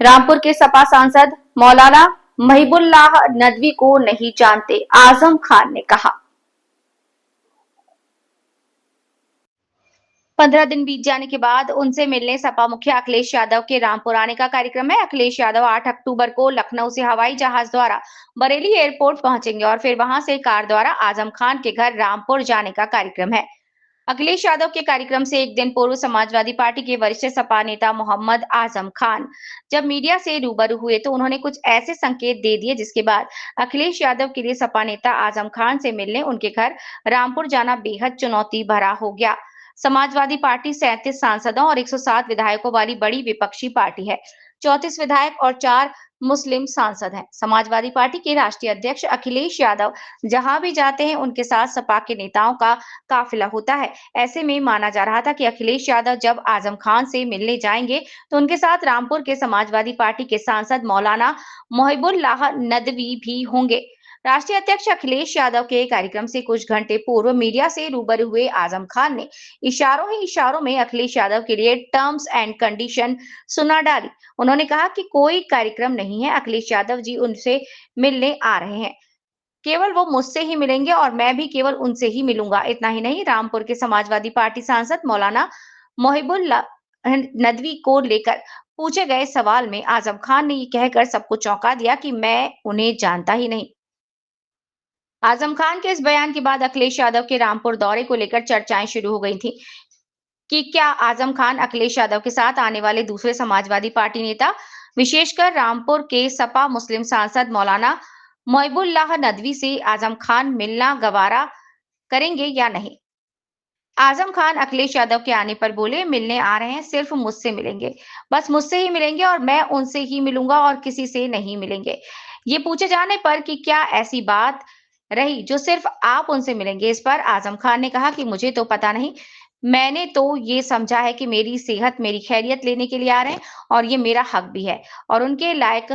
रामपुर के सपा सांसद मौलाना महिबुल्लाह नदवी को नहीं जानते, आजम खान ने कहा। 15 दिन बीत जाने के बाद उनसे मिलने सपा मुखिया अखिलेश यादव के रामपुर आने का कार्यक्रम है। अखिलेश यादव 8 अक्टूबर को लखनऊ से हवाई जहाज द्वारा बरेली एयरपोर्ट पहुंचेंगे और फिर वहां से कार द्वारा आजम खान के घर रामपुर जाने का कार्यक्रम है। अखिलेश यादव के कार्यक्रम से एक दिन पूर्व समाजवादी पार्टी के वरिष्ठ सपा नेता मोहम्मद आजम खान जब मीडिया से रूबरू हुए तो उन्होंने कुछ ऐसे संकेत दे दिए जिसके बाद अखिलेश यादव के लिए सपा नेता आजम खान से मिलने उनके घर रामपुर जाना बेहद चुनौती भरा हो गया। समाजवादी पार्टी 37 सांसदों और 107 विधायकों वाली बड़ी विपक्षी पार्टी है। 34 विधायक और 4 मुस्लिम सांसद हैं। समाजवादी पार्टी के राष्ट्रीय अध्यक्ष अखिलेश यादव जहां भी जाते हैं उनके साथ सपा के नेताओं का काफिला होता है। ऐसे में माना जा रहा था कि अखिलेश यादव जब आजम खान से मिलने जाएंगे तो उनके साथ रामपुर के समाजवादी पार्टी के सांसद मौलाना मोहिबुल्लाह नदवी भी होंगे। राष्ट्रीय अध्यक्ष अखिलेश यादव के कार्यक्रम से कुछ घंटे पूर्व मीडिया से रूबरू हुए आजम खान ने इशारों ही इशारों में अखिलेश यादव के लिए टर्म्स एंड कंडीशन सुना डाली। उन्होंने कहा कि कोई कार्यक्रम नहीं है, अखिलेश यादव जी उनसे मिलने आ रहे हैं, केवल वो मुझसे ही मिलेंगे और मैं भी केवल उनसे ही मिलूंगा। इतना ही नहीं, रामपुर के समाजवादी पार्टी सांसद मौलाना मोहिबुल्लाह नदवी को लेकर पूछे गए सवाल में आजम खान ने ये कहकर सबको चौंका दिया कि मैं उन्हें जानता ही नहीं। आजम खान के इस बयान के बाद अखिलेश यादव के रामपुर दौरे को लेकर चर्चाएं शुरू हो गई थी कि क्या आजम खान अखिलेश यादव के साथ आने वाले दूसरे समाजवादी पार्टी नेता विशेषकर रामपुर के सपा मुस्लिम सांसद मौलाना मोहिबुल्लाह नदवी से आजम खान मिलना गवारा करेंगे या नहीं। आजम खान अखिलेश यादव के आने पर बोले, मिलने आ रहे हैं, सिर्फ मुझसे मिलेंगे, बस मुझसे ही मिलेंगे और मैं उनसे ही मिलूंगा और किसी से नहीं मिलेंगे। ये पूछे जाने पर कि क्या ऐसी बात रही जो सिर्फ आप उनसे मिलेंगे, इस पर आजम खान ने कहा कि मुझे तो पता नहीं, मैंने तो ये समझा है कि मेरी सेहत मेरी खैरियत लेने के लिए आ रहे हैं और ये मेरा हक भी है और उनके लायक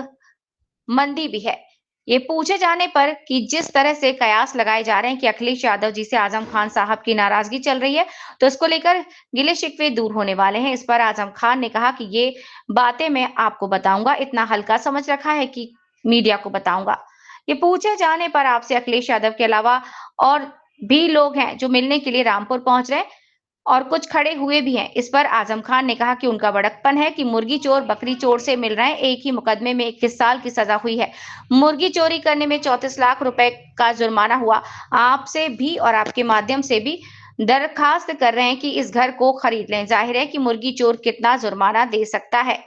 मंदी भी है। ये पूछे जाने पर कि जिस तरह से कयास लगाए जा रहे हैं कि अखिलेश यादव जी से आजम खान साहब की नाराजगी चल रही है तो इसको लेकर गिले शिकवे दूर होने वाले हैं। इस पर आजम खान ने कहा कि ये बातें मैं आपको बताऊंगा, इतना हल्का समझ रखा है कि मीडिया को बताऊंगा। ये पूछे जाने पर आपसे अखिलेश यादव के अलावा और भी लोग हैं जो मिलने के लिए रामपुर पहुंच रहे हैं और कुछ खड़े हुए भी हैं। इस पर आजम खान ने कहा कि उनका बड़कपन है कि मुर्गी चोर बकरी चोर से मिल रहे हैं। एक ही मुकदमे में 21 साल की सजा हुई है। मुर्गी चोरी करने में 34 लाख रुपए का जुर्माना हुआ। आपसे भी और आपके माध्यम से भी दरखास्त कर रहे हैं कि इस घर को खरीद लें। जाहिर है कि मुर्गी चोर कितना जुर्माना दे सकता है।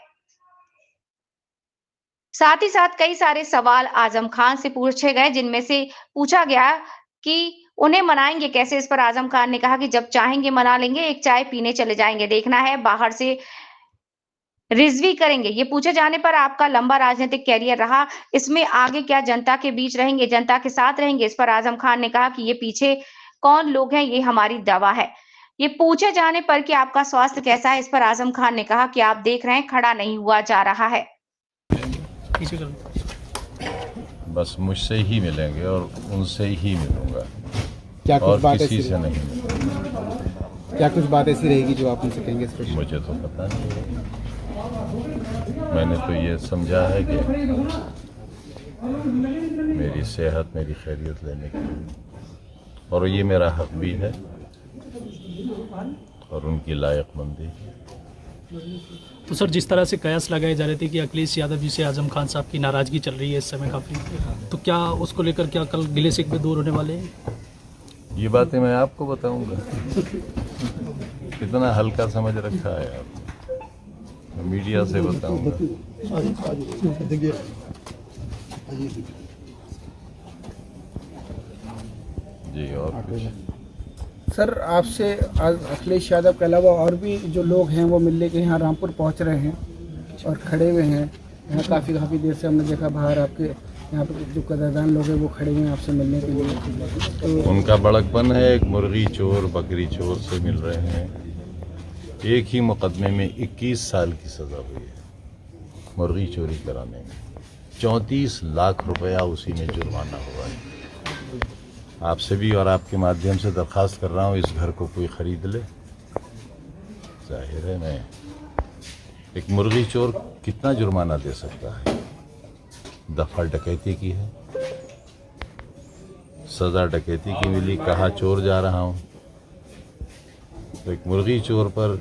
साथ ही साथ कई सारे सवाल आजम खान से पूछे गए जिनमें से पूछा गया कि उन्हें मनाएंगे कैसे। इस पर आजम खान ने कहा कि जब चाहेंगे मना लेंगे, एक चाय पीने चले जाएंगे, देखना है बाहर से रिजवी करेंगे। ये पूछे जाने पर आपका लंबा राजनीतिक कैरियर रहा, इसमें आगे क्या जनता के बीच रहेंगे, जनता के साथ रहेंगे। इस पर आजम खान ने कहा कि ये पीछे कौन लोग हैं, ये हमारी दवा है। ये पूछे जाने पर कि आपका स्वास्थ्य कैसा है, इस पर आजम खान ने कहा कि आप देख रहे हैं खड़ा नहीं हुआ जा रहा है। बस मुझसे ही मिलेंगे और उनसे ही मिलूंगा, क्या कुछ और बात किसी ऐसी से नहीं मिलूंगा। क्या कुछ बात ऐसी रहेगी जो आप उनसे कहेंगे? मुझे तो पता नहीं, मैंने तो ये समझा है कि मेरी सेहत मेरी खैरियत लेने के लिए और ये मेरा हक भी है और उनकी लायकमंदी। तो सर, जिस तरह से कयास लगाए जा रहे थे कि अखिलेश यादव जी से आजम खान साहब की नाराजगी चल रही है इस समय काफ़ी, तो क्या उसको लेकर क्या कल गिले शिकवे दूर होने वाले हैं? ये बातें मैं आपको बताऊंगा। कितना हल्का समझ रखा है आप, मैं मीडिया से बताऊंगा। जी और कुछ? सर, आपसे आज अखिलेश यादव के अलावा और भी जो लोग हैं वो मिलने के यहाँ रामपुर पहुँच रहे हैं और खड़े हुए हैं यहाँ। काफ़ी देर से हमने देखा बाहर आपके यहाँ पर जो कदरदान लोग हैं वो खड़े हुए हैं आपसे मिलने के लिए। तो उनका बड़कपन है, एक मुर्गी चोर बकरी चोर से मिल रहे हैं। एक ही मुकदमे में 21 साल की सज़ा हुई है मुर्गी चोरी कराने में। 34 लाख रुपया उसी में जुर्माना हुआ है। आपसे भी और आपके माध्यम से दरख्वास्त कर रहा हूँ, इस घर को कोई ख़रीद ले। जाहिर है मैं एक मुर्गी चोर कितना जुर्माना दे सकता है? दफा डकैती की है, सजा डकैती की मिली, कहा चोर जा रहा हूं। तो एक मुर्गी चोर पर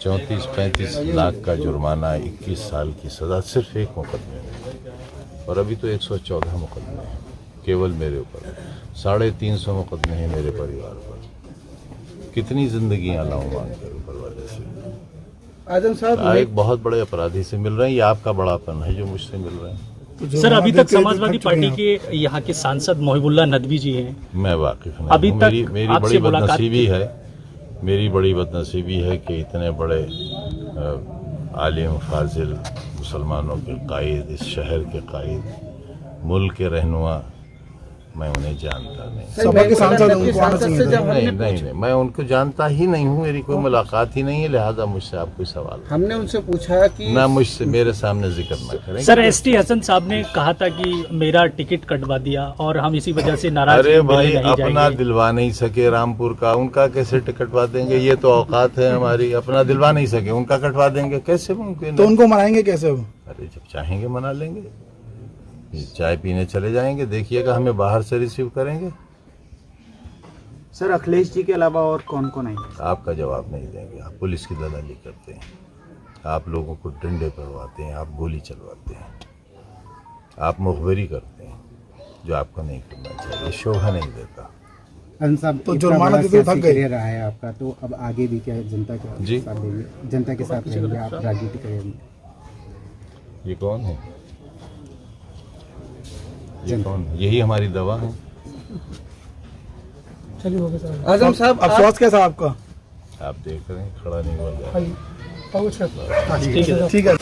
34-35 लाख का जुर्माना, 21 साल की सजा सिर्फ एक मुकदमे में। और अभी तो 114 मुकदमे हैं केवल मेरे ऊपर, 350 मुकदमे हैं मेरे परिवार पर। कितनी जिंदगियां लाऊं मांग कर ऊपर वाले से। आजम साहब एक बहुत बड़े अपराधी से मिल रहे हैं, ये आपका बड़ापन है जो मुझसे मिल रहे हैं। सर अभी तक समाजवादी पार्टी के यहाँ के सांसद मोहिबुल्लाह नदवी जी हैं, मैं वाकिफ नहीं अभी हूं। तक मेरी आपसे बड़ी मुलाकात बदनसीबी है, मेरी बड़ी बदनसीबी है कि इतने बड़े आलिम फाजिल मुसलमानों के कायद, इस शहर के कायद, मुल्क के रहनुमा, मैं उन्हें जानता नहीं। सभा के सांसद से जब नहीं, मैं उनको जानता ही नहीं हूँ, मेरी कोई मुलाकात ही नहीं है, लिहाजा मुझसे आप कोई सवाल हमने उनसे पूछा कि ना मुझसे मेरे सामने जिक्र न करें। सर एसटी हसन साहब ने कहा था कि मेरा टिकट कटवा दिया और हम इसी वजह से नाराज अरे भाई, नहीं अपना जाएंगे। दिलवा नहीं सके रामपुर का, उनका कैसे टिकटवा देंगे? ये तो औकात है हमारी, अपना दिलवा नहीं सके उनका कटवा देंगे, कैसे मुमकिन? तो उनको मनाएंगे कैसे? अरे जब चाहेंगे मना लेंगे, चाय पीने चले जाएंगे, देखिएगा हमें बाहर से रिसीव करेंगे। सर अखिलेश जी के अलावा और कौन कौन आएंगे? आपका जवाब नहीं देंगे। आप पुलिस की दलाली करते हैं, आप लोगों को डंडे पड़वाते हैं, आप गोली चलवाते हैं, आप मुखबिरी करते हैं, जो आपको नहीं करना चाहिए, शोभा नहीं देता। साहब तो जुर्माना देते थक गए रहा है आपका, तो अब आगे भी क्या जनता के जी? साथ देंगे, जनता के साथ रहेंगे आप, राजनीति करेंगे? ये कौन है? ये कौन है? यही हमारी दवा है। आजम साहब अफसोस कैसा आपका? आप देख रहे हैं, खड़ा नहीं हुआ जा रहा। ठीक है।